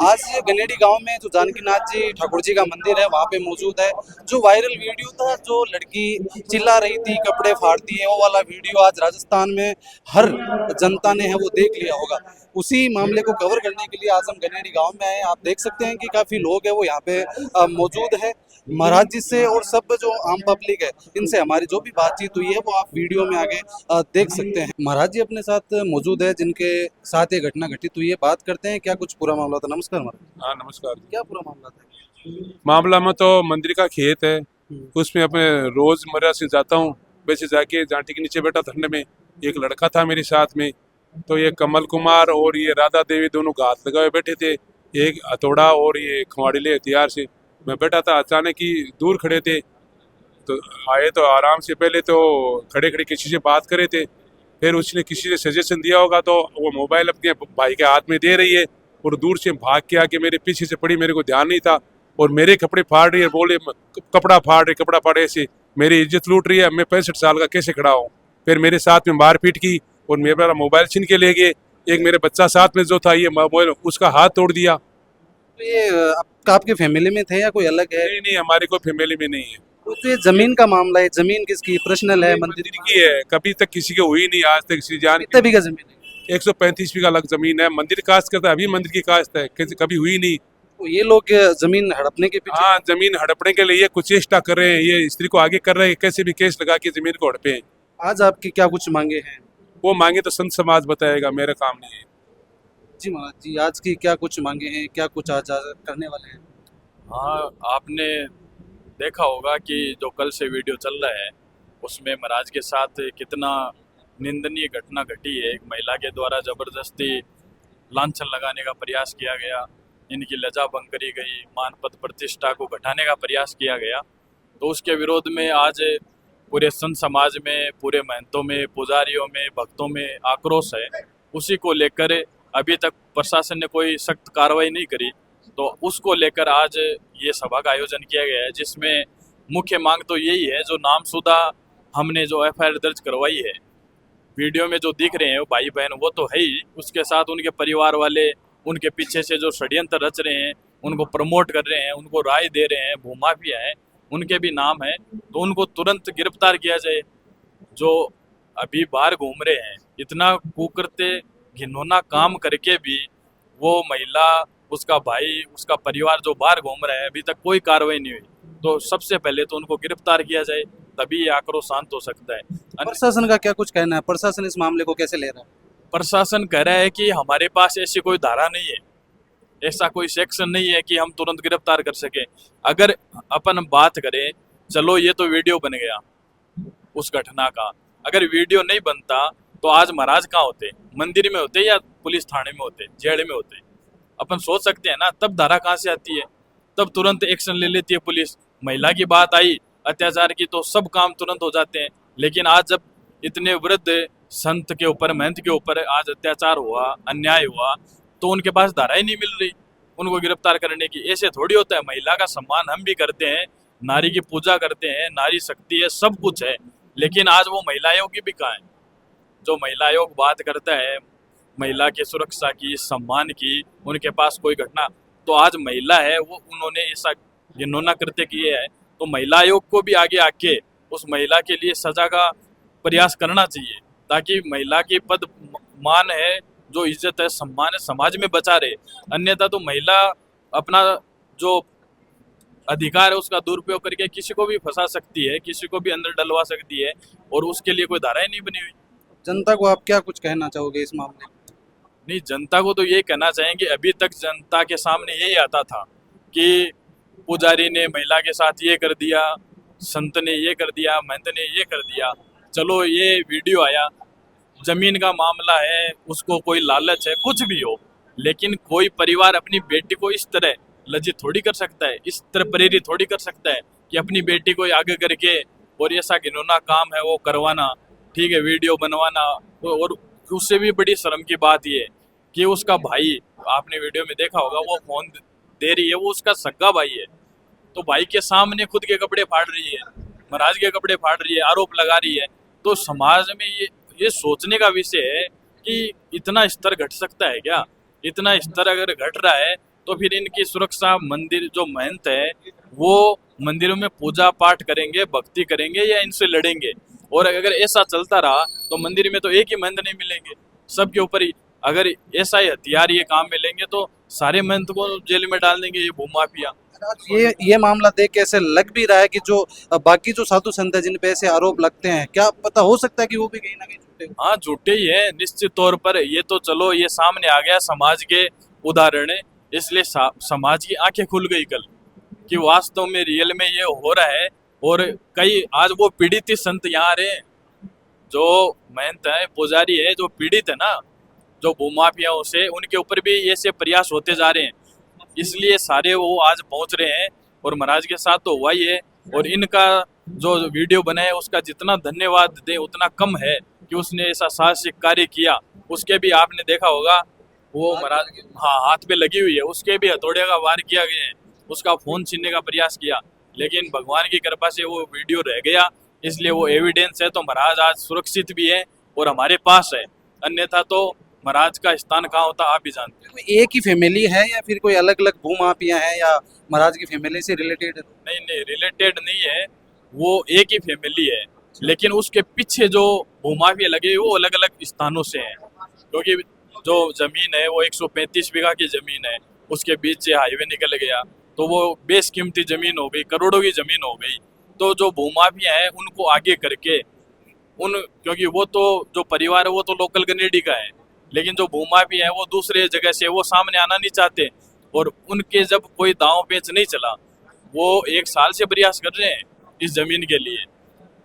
आज गनेड़ी गांव में जो जानकीनाथ जी ठाकुर जी का मंदिर है वहां पे मौजूद है। जो वायरल वीडियो था, जो लड़की चिल्ला रही थी कपड़े फाड़ती है, वो वाला वीडियो आज राजस्थान में हर जनता ने है वो देख लिया होगा। उसी मामले को कवर करने के लिए आज हम गनेड़ी गांव में आए। आप देख सकते हैं कि काफी लोग है वो यहाँ पे मौजूद है। महाराज जी से और सब जो आम पब्लिक है इनसे हमारी जो भी बातचीत हुई है वो आप वीडियो में आगे देख सकते हैं। महाराज जी अपने साथ मौजूद है जिनके साथ ये घटना घटित हुई है। बात करते हैं क्या कुछ पूरा मामला था। नमस्कार महाराज। हाँ नमस्कार। क्या पूरा मामला था? मामला में तो मंदिर का खेत है, उसमें अपने रोजमर्रा से जाता हूँ। वैसे जाके जांटी के नीचे बैठा ठंड में, एक लड़का था मेरे साथ में। तो ये कमल कुमार और ये राधा देवी दोनों घात लगाए बैठे थे, एक हथौड़ा और ये खवाड़ीले हथियार से। मैं बैठा था, अचानक ही दूर खड़े थे तो आए। तो आराम से पहले तो खड़े खड़े किसी से बात करे थे, फिर उसने किसी ने सजेशन दिया होगा तो वो मोबाइल अपने भाई के हाथ में दे रही है और दूर से भाग के आके मेरे पीछे से पड़ी। मेरे को ध्यान नहीं था और मेरे कपड़े फाड़ रही है, बोले कपड़ा फाड़ ऐसे मेरी इज्जत लूट रही है। मैं 65 साल का कैसे खड़ा हूँ। फिर मेरे साथ में मारपीट की और मेरा मोबाइल छीन के ले गए। एक मेरे बच्चा साथ में जो था, ये मोबाइल उसका हाथ तोड़ दिया। तो ये आपके फैमिली में थे या कोई अलग है? नहीं नहीं, हमारी कोई फैमिली में नहीं है। तो ये जमीन का मामला है। जमीन किसकी? पर्सनल है? ये मंदिर मंदिर की है, कभी तक किसी की हुई नहीं आज तक किसी जान। कितने बीघा जमीन है? 135 बीघा अलग जमीन है, मंदिर काश्त करता है, अभी मंदिर की काश्त है, कभी हुई नहीं। तो ये लोग जमीन हड़पने के पीछे? हाँ, जमीन हड़पने के लिए ये कुछ चेष्टा कर रहे हैं, ये स्त्री को आगे कर रहे हैं, कैसे भी केस लगा के जमीन को हड़पे। आज आपकी क्या कुछ मांगे हैं? वो मांगे तो संत समाज बताएगा, मेरा काम नहीं है। जी महाराज जी, आज की क्या कुछ मांगे हैं, क्या कुछ आज करने वाले हैं? हाँ, आपने देखा होगा कि जो कल से वीडियो चल रहा है उसमें महाराज के साथ कितना निंदनीय घटना घटी है। एक महिला के द्वारा जबरदस्ती लांछन लगाने का प्रयास किया गया, इनकी लज्जा भंग करी गई, मान पद प्रतिष्ठा को घटाने का प्रयास किया गया। तो उसके विरोध में आज पूरे संत समाज में, पूरे महंतों में, पुजारियों में, भक्तों में आक्रोश है। उसी को लेकर अभी तक प्रशासन ने कोई सख्त कार्रवाई नहीं करी, तो उसको लेकर आज ये सभा का आयोजन किया गया है, जिसमें मुख्य मांग तो यही है, जो नामशुदा हमने जो एफआईआर दर्ज करवाई है, वीडियो में जो दिख रहे हैं वो भाई बहन वो तो है ही, उसके साथ उनके परिवार वाले, उनके पीछे से जो षड्यंत्र रच रहे हैं, उनको प्रमोट कर रहे हैं, उनको राय दे रहे हैं, भूमाफिया है, उनके भी नाम है। तो उनको तुरंत गिरफ्तार किया जाए। जो अभी बाहर घूम रहे हैं, इतना कुकृत्य घिनौना काम करके भी वो महिला, उसका भाई, उसका परिवार जो बाहर घूम रहा है, अभी तक कोई कार्रवाई नहीं हुई। तो सबसे पहले तो उनको गिरफ्तार किया जाए, तभी ये आक्रोश शांत हो सकता है। प्रशासन का क्या कुछ कहना है? प्रशासन इस मामले को कैसे ले रहा है? प्रशासन कह रहा है कि हमारे पास ऐसी कोई धारा नहीं है, ऐसा कोई सेक्शन नहीं है कि हम तुरंत गिरफ्तार कर सके। अगर अपन बात करें, चलो ये तो वीडियो बन गया उस घटना का, अगर वीडियो नहीं बनता तो आज महाराज कहाँ होते? मंदिर में होते या पुलिस थाने में होते, जेल में होते? अपन सोच सकते हैं ना, तब धारा कहाँ से आती है? तब तुरंत एक्शन ले लेती है पुलिस। महिला की बात आई, अत्याचार की, तो सब काम तुरंत हो जाते हैं। लेकिन आज जब इतने वृद्ध संत के ऊपर, महंत के ऊपर आज अत्याचार हुआ, अन्याय हुआ, तो उनके पास धारा ही नहीं मिल रही उनको गिरफ्तार करने की। ऐसे थोड़ी होता है। महिला का सम्मान हम भी करते हैं, नारी की पूजा करते हैं, नारी शक्ति है, सब कुछ है, लेकिन आज वो महिला आयोग की भी कहाँ है? जो महिला आयोग बात करता है महिला की सुरक्षा की, सम्मान की, उनके पास कोई घटना, तो आज महिला है वो, उन्होंने ऐसा घिनौना कृत्य किए है, तो महिला आयोग को भी आगे आके उस महिला के लिए सजा का प्रयास करना चाहिए, ताकि महिला की पद मान है, जो इज्जत है, सम्मान है, समाज में बचा रहे। अन्यथा तो महिला अपना जो अधिकार है उसका दुरुपयोग करके किसी को भी फंसा सकती है, किसी को भी अंदर डलवा सकती है, और उसके लिए कोई धाराएं नहीं बनी हुई। जनता को आप क्या कुछ कहना चाहोगे इस मामले में? नहीं, जनता को तो ये कहना चाहेंगे, अभी तक जनता के सामने यही आता था कि पुजारी ने महिला के साथ ये कर दिया, संत ने ये कर दिया, महंत ने ये कर दिया। चलो ये वीडियो आया, जमीन का मामला है, उसको कोई लालच है, कुछ भी हो, लेकिन कोई परिवार अपनी बेटी को इस तरह लज्जित थोड़ी कर सकता है, इस तरह प्रेरित थोड़ी कर सकता है कि अपनी बेटी को आगे करके और ऐसा घिनौना काम है वो करवाना, ठीक है, वीडियो बनवाना। और उससे भी बड़ी शर्म की बात ये कि उसका भाई, आपने वीडियो में देखा होगा, वो फोन दे रही है, वो उसका सगा भाई है, तो भाई के सामने खुद के कपड़े फाड़ रही है, महाराज के कपड़े फाड़ रही है, आरोप लगा रही है। तो समाज में ये सोचने का विषय है कि इतना स्तर घट सकता है क्या? इतना स्तर अगर घट रहा है तो फिर इनकी सुरक्षा मंदिर जो महंत है वो मंदिरों में पूजा पाठ करेंगे, भक्ति करेंगे या इनसे लड़ेंगे। और अगर ऐसा चलता रहा तो मंदिर में तो एक ही महंत नहीं मिलेंगे, सबके ऊपर ही अगर ऐसा ही हथियार ये काम में लेंगे तो सारे महंत को जेल में डाल देंगे ये भूमाफिया। आज ये मामला देख के ऐसे लग भी रहा है कि जो बाकी जो साधु संत है जिन पे ऐसे आरोप लगते हैं, क्या पता हो सकता है कि वो भी कहीं ना कहीं झूठे हो? हाँ झूठे ही है निश्चित तौर पर। ये तो चलो ये सामने आ गया समाज के उदाहरण है, इसलिए समाज की आंखें खुल गई कल कि वास्तव में रियल में ये हो रहा है। और कई आज वो पीड़ित ही संत यहाँ आ रहे हैं, जो महंत है पुजारी है जो पीड़ित है ना, जो भूमाफियाओं से, उनके ऊपर भी ऐसे प्रयास होते जा रहे हैं, इसलिए सारे वो आज पहुंच रहे हैं। और महाराज के साथ तो हुआ ही है, और इनका जो वीडियो बनाए उसका जितना धन्यवाद दे उतना कम है कि उसने ऐसा साहसिक कार्य किया। उसके भी आपने देखा होगा वो महाराज हाँ हाथ पे लगी हुई है, उसके भी हथौड़े का वार किया गया है, उसका फोन छीनने का प्रयास किया, लेकिन भगवान की कृपा से वो वीडियो रह गया, इसलिए वो एविडेंस है। तो महाराज आज सुरक्षित भी है और हमारे पास है, अन्यथा तो महाराज का स्थान कहाँ होता आप भी जानते हैं। कोई एक ही फैमिली है या फिर कोई अलग अलग भूमाफिया है या महाराज की फैमिली से रिलेटेड है? नहीं नहीं रिलेटेड नहीं है, वो एक ही फैमिली है, लेकिन उसके पीछे जो भूमाफिया लगे हुए वो अलग अलग स्थानों से हैं। क्योंकि जो जमीन है वो 135 बीघा की जमीन है, उसके बीच से हाईवे निकल गया तो वो बेशकीमती जमीन हो गई, करोड़ों की जमीन हो गई। तो जो भूमाफिया है उनको आगे करके क्योंकि वो तो जो परिवार है वो तो लोकल कनेडी का है, लेकिन जो भूमाफिया है वो दूसरे जगह से वो सामने आना नहीं चाहते। और उनके जब कोई दांव पेच नहीं चला, वो 1 साल से प्रयास कर रहे हैं इस जमीन के लिए।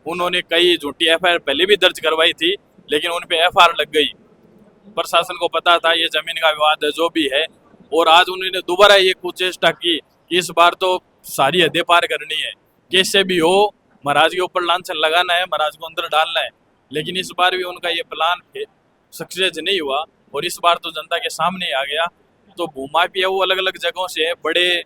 उन्होंने कई झूठी एफआईआर पहले भी दर्ज करवाई थी, लेकिन उन पे एफआईआर लग गई। प्रशासन को पता था ये जमीन का विवाद है जो भी है, और आज उन्होंने दोबारा ये कुचेष्टा की कि इस बार तो सारी हदें पार करनी है, कैसे भी हो महाराज के ऊपर लांछन लगाना है, महाराज को अंदर डालना है। लेकिन इस बार भी उनका ये प्लान सक्सेस नहीं हुआ, और इस बार तो जनता के सामने आ गया। तो भूमाफिया वो अलग अलग जगहों से है, बड़े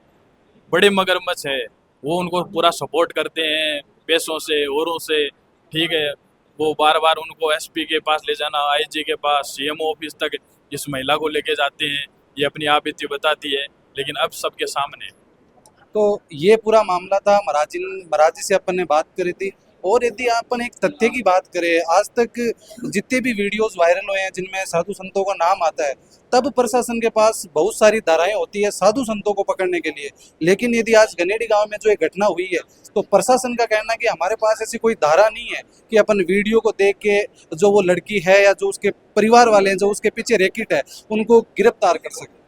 बड़े मगरमच्छ है, वो उनको पूरा सपोर्ट करते हैं पैसों से औरों से, ठीक है। वो बार बार उनको एसपी के पास ले जाना, आईजी के पास, सीएमओ ऑफिस तक इस महिला को लेके जाते हैं, ये अपनी आप बीती बताती है, लेकिन अब सबके सामने। तो ये पूरा मामला था। महाराज जी से अपन ने बात करी थी। और यदि अपन एक तथ्य की बात करें, आज तक जितने भी वीडियोस वायरल हुए हैं जिनमें साधु संतों का नाम आता है, तब प्रशासन के पास बहुत सारी धाराएं होती है साधु संतों को पकड़ने के लिए। लेकिन यदि आज गनेडी गांव में जो एक घटना हुई है, तो प्रशासन का कहना है कि हमारे पास ऐसी कोई धारा नहीं है कि अपन वीडियो को देख के जो वो लड़की है या जो उसके परिवार वाले हैं, जो उसके पीछे रैकेट है, उनको गिरफ्तार कर सके।